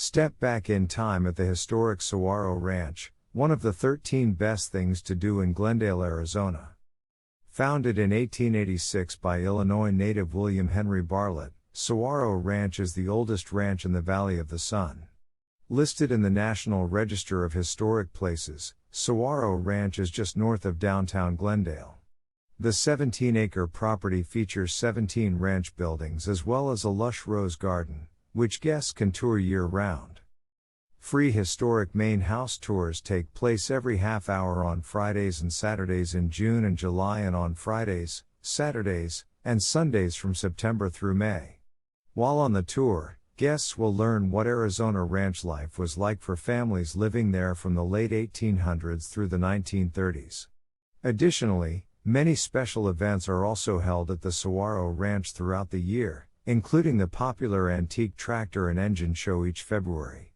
Step back in time at the historic Sahuaro Ranch, one of the 13 best things to do in Glendale, Arizona. Founded in 1886 by Illinois native William Henry Barlett, Sahuaro Ranch is the oldest ranch in the Valley of the Sun. Listed in the National Register of Historic Places, Sahuaro Ranch is just north of downtown Glendale. The 17-acre property features 17 ranch buildings as well as a lush rose garden, which guests can tour year-round. Free historic main house tours take place every half hour on Fridays and Saturdays in June and July, and on Fridays, Saturdays, and Sundays from September through May. While on the tour, guests will learn what Arizona ranch life was like for families living there from the late 1800s through the 1930s. Additionally, many special events are also held at the Sahuaro Ranch throughout the year, including the popular antique tractor and engine show each February.